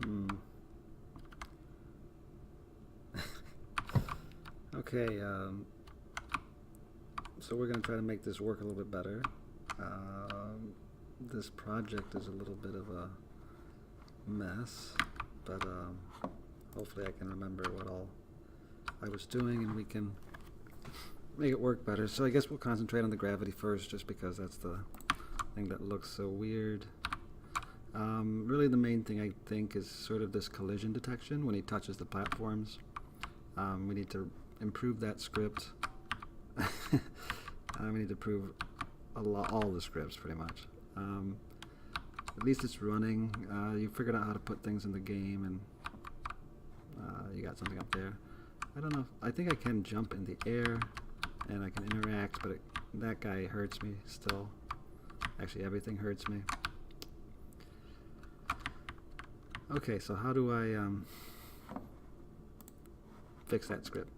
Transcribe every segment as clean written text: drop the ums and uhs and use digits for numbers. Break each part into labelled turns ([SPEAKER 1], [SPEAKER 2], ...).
[SPEAKER 1] Hmm. Okay, so we're going to try to make this work a little bit better. This project is a little bit of a mess, but hopefully I can remember what all I was doing and we can make it work better. So I guess we'll concentrate on the gravity first, just because that's the thing that looks so weird. Really the main thing I think is sort of this collision detection when he touches the platforms. We need to improve that script. We need to improve all the scripts pretty much. At least it's running. You figured out how to put things in the game, and you got something up there. I don't know. I think I can jump in the air and I can interact, but that guy hurts me still. Actually, everything hurts me. Okay, so how do I fix that script?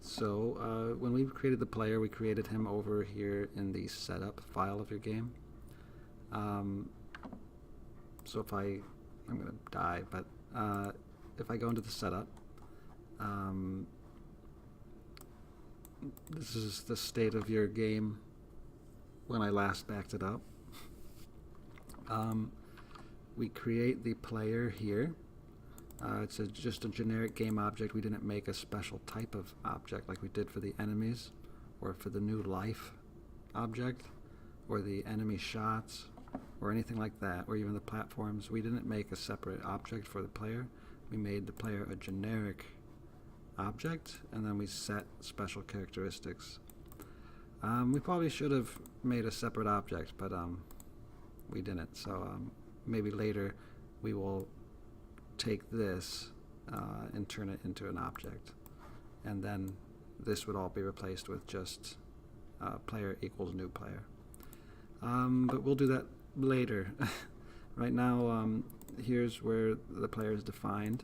[SPEAKER 1] So when we created the player, we created him over here in the setup file of your game. So if I'm going to die, but if I go into the setup, this is the state of your game when I last backed it up. We create the player here. It's just a generic game object. We didn't make a special type of object like we did for the enemies, or for the new life object, or the enemy shots, or anything like that, or even the platforms. We didn't make a separate object for the player. We made the player a generic object, and then we set special characteristics. We probably should have made a separate object, but we didn't. So maybe later we will take this and turn it into an object, and then this would all be replaced with just player equals new player. But we'll do that later. Right now, here's where the player is defined.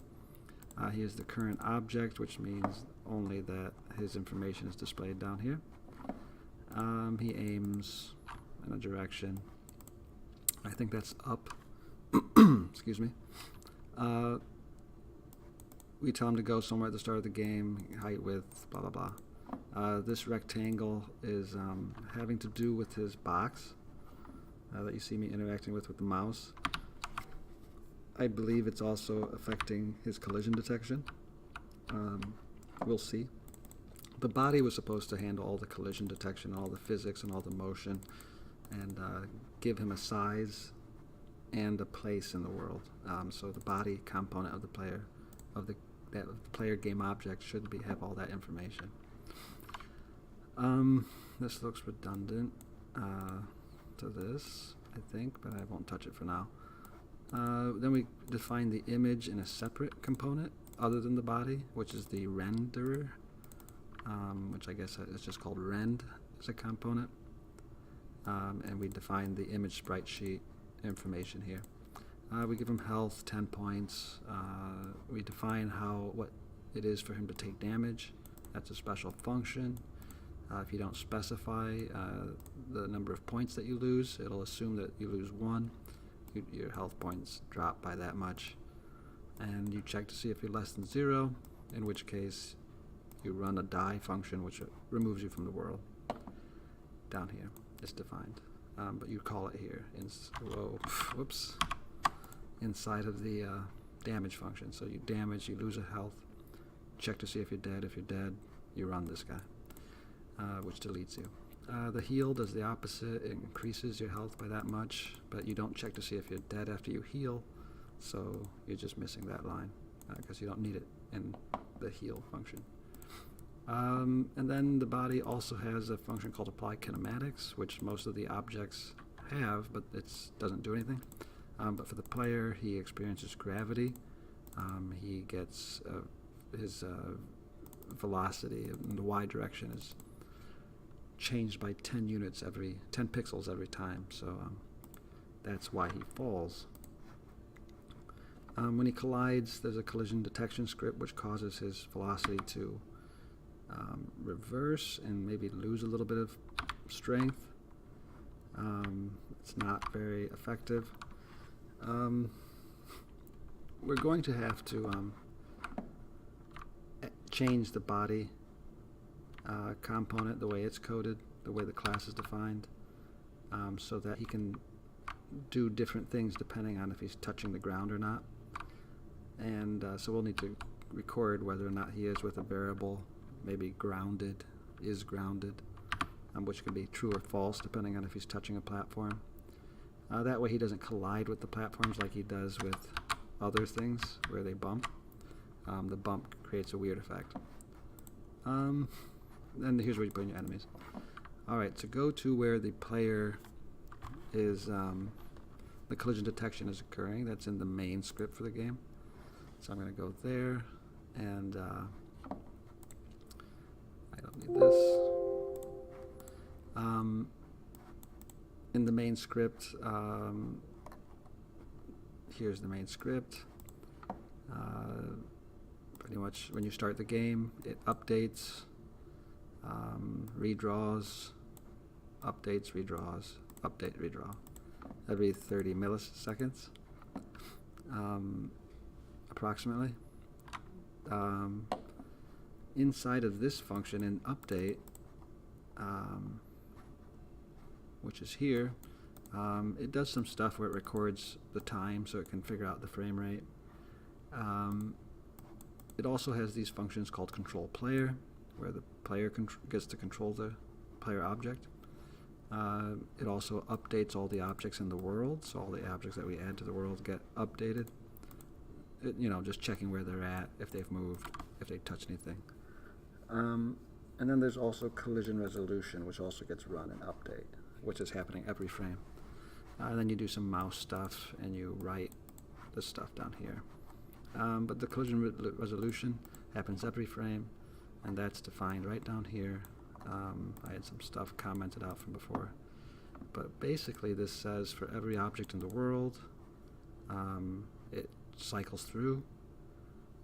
[SPEAKER 1] He is the current object, which means only that his information is displayed down here. He aims in a direction. I think that's up. Excuse me. We tell him to go somewhere at the start of the game, height, width, blah, blah, blah. This rectangle is having to do with his box that you see me interacting with the mouse. I believe it's also affecting his collision detection. We'll see. The body was supposed to handle all the collision detection, all the physics, and all the motion, and give him a size and a place in the world. So the body component of the player, that player game object, should have all that information. This looks redundant to this, I think, but I won't touch it for now. Then we define the image in a separate component other than the body, which is the renderer, which I guess is just called rend as a component. And we define the image sprite sheet information here. We give him health, 10 points. We define what it is for him to take damage. That's a special function. If you don't specify the number of points that you lose, it'll assume that you lose 1. Your health points drop by that much. And you check to see if you're less than 0, in which case you run a die function, which removes you from the world. Down here, it's defined. But you call it here. Whoops. Inside of the damage function. So you damage, you lose a health. Check to see if you're dead. If you're dead, you run this guy, which deletes you. The heal does the opposite. It increases your health by that much, but you don't check to see if you're dead after you heal, so you're just missing that line because you don't need it in the heal function. And then the body also has a function called apply kinematics, which most of the objects have, but it doesn't do anything. But for the player, he experiences gravity. He gets his velocity in the y direction is changed by 10 pixels every time, so that's why he falls. When he collides, there's a collision detection script which causes his velocity to reverse and maybe lose a little bit of strength. It's not very effective. we're going to have to change the body component, the way it's coded, the way the class is defined, so that he can do different things depending on if he's touching the ground or not. And so we'll need to record whether or not he is with a variable, maybe grounded, is grounded, which can be true or false depending on if he's touching a platform. That way he doesn't collide with the platforms like he does with other things where they bump. The bump creates a weird effect. And here's where you put in your enemies. Alright, so go to where the player is, the collision detection is occurring. That's in the main script for the game. So I'm going to go there, and I don't need this. In the main script, here's the main script. Pretty much when you start the game, it updates, redraws, updates, redraws, update, redraw, every 30 milliseconds, approximately. Inside of this function in update, which is here, it does some stuff where it records the time so it can figure out the frame rate. It also has these functions called control player, where the player gets to control the player object. It also updates all the objects in the world, so all the objects that we add to the world get updated. You know, just checking where they're at, if they've moved, if they touch anything. And then there's also collision resolution, which also gets run in update, which is happening every frame. And then you do some mouse stuff, and you write the stuff down here. But the collision resolution happens every frame, and that's defined right down here. I had some stuff commented out from before. But basically this says for every object in the world, it cycles through,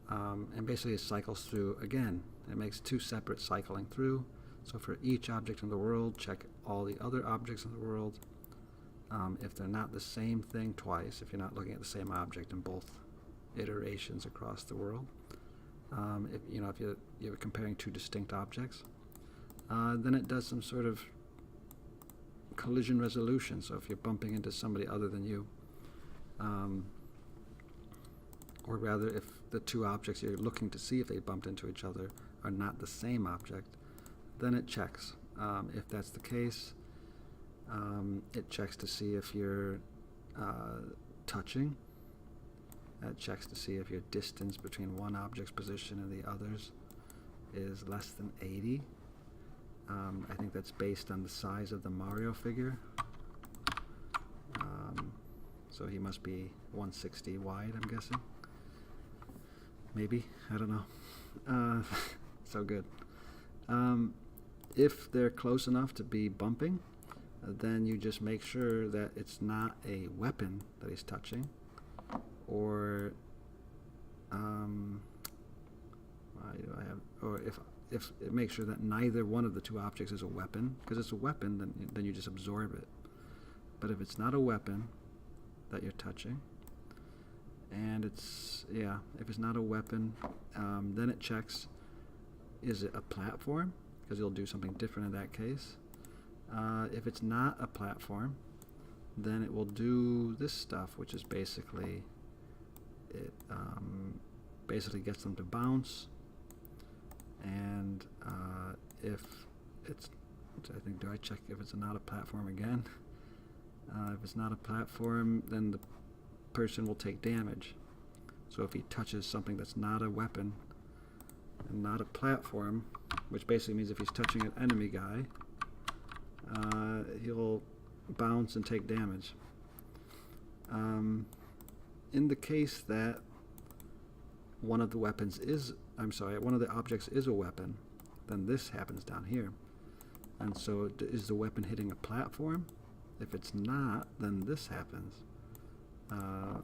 [SPEAKER 1] and basically it cycles through again. It makes two separate cycling through. So for each object in the world, check all the other objects in the world. If they're not the same thing twice, if you're not looking at the same object in both iterations across the world, if you're comparing two distinct objects, then it does some sort of collision resolution. So if you're bumping into somebody other than you, or rather if the two objects you're looking to see if they bumped into each other are not the same object, then it checks. If that's the case, it checks to see if you're touching. It checks to see if your distance between one object's position and the others is less than 80. I think that's based on the size of the Mahryoh figure. So he must be 160 wide, I'm guessing. Maybe, I don't know. So good. If they're close enough to be bumping, then you just make sure that it's not a weapon that he's touching, or if it makes sure that neither one of the two objects is a weapon, because it's a weapon, then you just absorb it. But if it's not a weapon that you're touching, and if it's not a weapon, then it checks, is it a platform? Because you'll do something different in that case. If it's not a platform, then it will do this stuff, which is basically, it basically gets them to bounce. And if it's, do I check if it's not a platform again? If it's not a platform, then the person will take damage. So if he touches something that's not a weapon and not a platform, which basically means if he's touching an enemy guy, he'll bounce and take damage. In the case that one of the objects is a weapon, then this happens down here. And so is the weapon hitting a platform? If it's not, then this happens,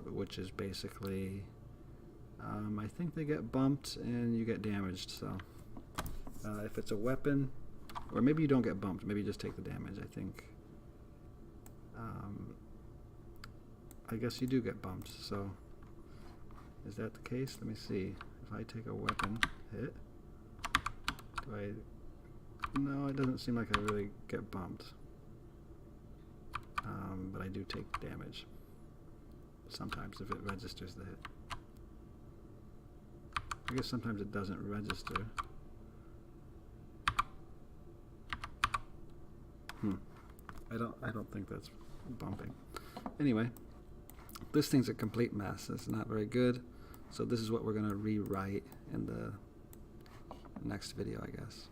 [SPEAKER 1] which is basically, I think they get bumped and you get damaged. So if it's a weapon, or maybe you don't get bumped, maybe you just take the damage, I think. I guess you do get bumped, so Is that the case? Let me see. If I take a weapon hit, do I... No, it doesn't seem like I really get bumped. But I do take damage. Sometimes if it registers the hit. I guess sometimes it doesn't register. I don't think that's bumping. Anyway, this thing's a complete mess. It's not very good. So this is what we're going to rewrite in the next video, I guess.